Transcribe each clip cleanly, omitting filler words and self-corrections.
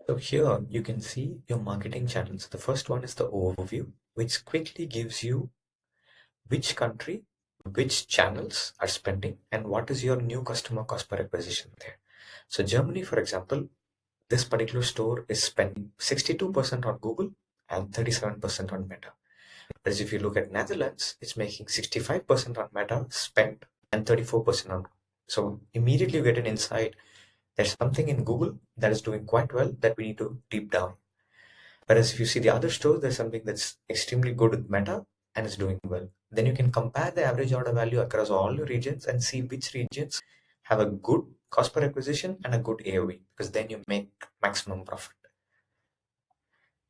So here you can see your marketing channels. The first one is the overview, which quickly gives you which country, which channels are spending, and what is your new customer cost per acquisition there. So Germany, for example, this particular store is spending 62% on Google and 37% on Meta. Whereas if you look at Netherlands, it's making 65% on Meta spent and 34% on. So immediately you get an insight. There's something in Google that is doing quite well that we need to deep down. Whereas if you see the other stores, there's something that's extremely good with Meta and is doing well. Then you can compare the average order value across all your regions and see which regions have a good cost per acquisition and a good AOV, because then you make maximum profit.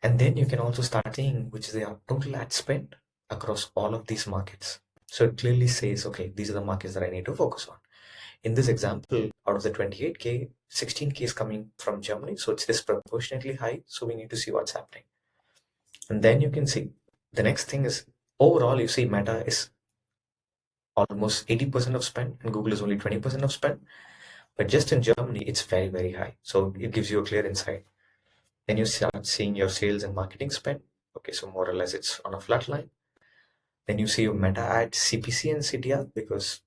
And then you can also start seeing which is the total ad spend across all of these markets. So it clearly says, okay, these are the markets that I need to focus on. In this example, out of the 28K, 16K is coming from Germany. So it's disproportionately high. So we need to see what's happening. And then you can see the next thing is overall, you see Meta is almost 80% of spend and Google is only 20% of spend. But just in Germany, it's very, very high. So it gives you a clear insight. Then you start seeing your sales and marketing spend. Okay, so more or less it's on a flat line. Then you see your Meta ad, CPC and CTR, because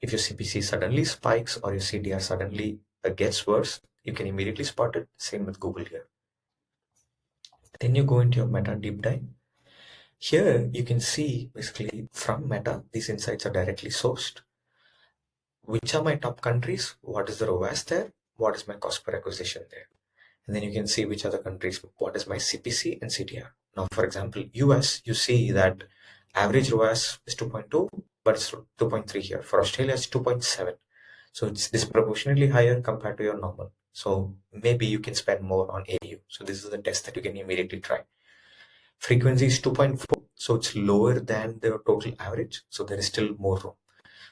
if your CPC suddenly spikes or your CTR suddenly gets worse, you can immediately spot it. Same with Google here. Then you go into your Meta deep dive. Here you can see basically from Meta, these insights are directly sourced. Which are my top countries? What is the ROAS there? What is my cost per acquisition there? And then you can see which other countries, what is my CPC and CTR. Now, for example, US, you see that average ROAS is 2.2, but it's 2.3 here. For Australia, it's 2.7. So it's disproportionately higher compared to your normal. So maybe you can spend more on AU. So this is the test that you can immediately try. Frequency is 2.4, so it's lower than the total average. So there is still more room.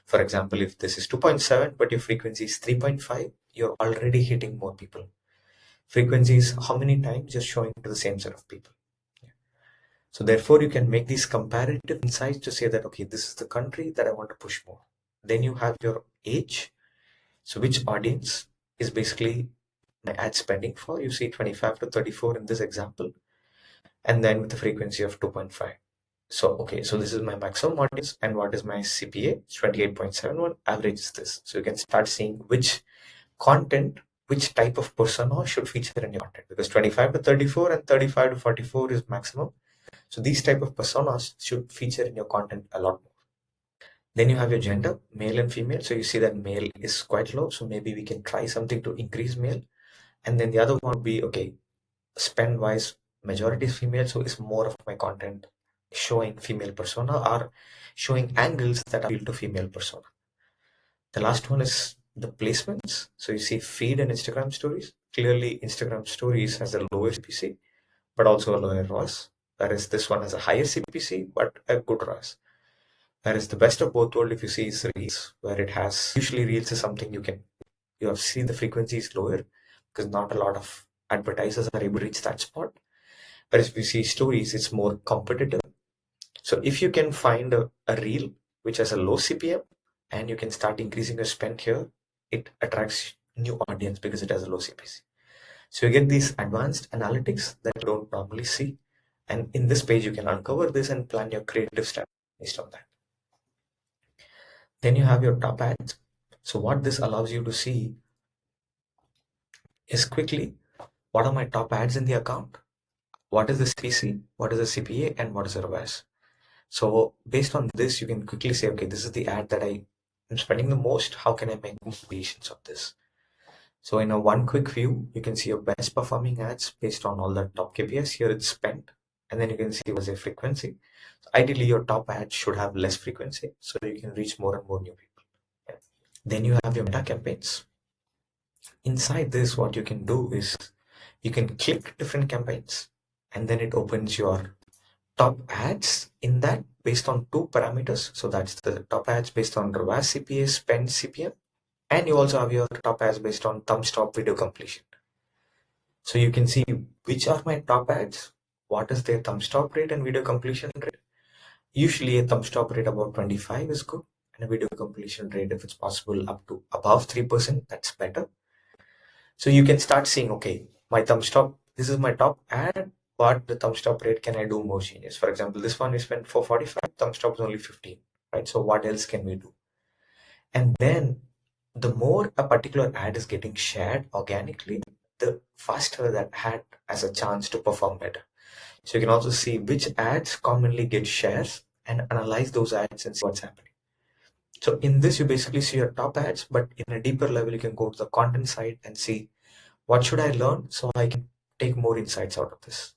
For example, if this is 2.7, but your frequency is 3.5, you're already hitting more people. Frequency is how many times you're showing to the same set of people. So therefore, you can make these comparative insights to say that, okay, this is the country that I want to push more. Then you have your age. So which audience is basically my ad spending for? You see 25 to 34 in this example, and then with the frequency of 2.5. So, okay, so this is my maximum audience, and what is my CPA? It's 28.71, average is this. So you can start seeing which content, which type of persona should feature in your content, because 25 to 34 and 35 to 44 is maximum. So these type of personas should feature in your content a lot more. Then you have your gender, male and female. So you see that male is quite low. So maybe we can try something to increase male. And then the other one would be, okay, spend wise, majority is female. So it's more of my content showing female persona or showing angles that appeal to female persona. The last one is the placements. So you see feed and Instagram stories. Clearly, Instagram stories has a lower CPC, but also a lower ROAS. Whereas this one has a higher CPC, but a good ROAS. Whereas the best of both world, if you see, is Reels, where it has usually Reels is something you have seen the frequency is lower because not a lot of advertisers are able to reach that spot. Whereas if you see stories, it's more competitive. So if you can find a reel which has a low CPM and you can start increasing your spend here, it attracts new audience because it has a low CPC. So you get these advanced analytics that you don't normally see. And in this page, you can uncover this and plan your creative strategy based on that. Then you have your top ads. So what this allows you to see is quickly, what are my top ads in the account? What is the CPC? What is the CPA? And what is the ROAS? So based on this, you can quickly say, okay, this is the ad that I am spending the most. How can I make more variations of this? So in a one quick view, you can see your best performing ads based on all the top KPIs. Here it's spent, and then you can see what's the frequency. So ideally, your top ad should have less frequency, so you can reach more and more new people. Yeah. Then you have your meta campaigns. Inside this, what you can do is you can click different campaigns, and then it opens your top ads in that based on two parameters. So that's the top ads based on ROAS, CPA, spend, CPM, and you also have your top ads based on thumb stop video completion. So you can see which are my top ads, what is their thumb stop rate and video completion rate. Usually a thumb stop rate about 25 is good, and a video completion rate, if it's possible, up to above 3%, that's better. So you can start seeing, okay, my thumbs up, this is my top ad, but the thumbs up rate, can I do more changes? For example, this one we spent for 45, thumbs up is only 15, right? So what else can we do? And then the more a particular ad is getting shared organically, the faster that ad has a chance to perform better. So you can also see which ads commonly get shares and analyze those ads and see what's happening. So in this, you basically see your top ads, but in a deeper level, you can go to the content side and see what should I learn so I can take more insights out of this.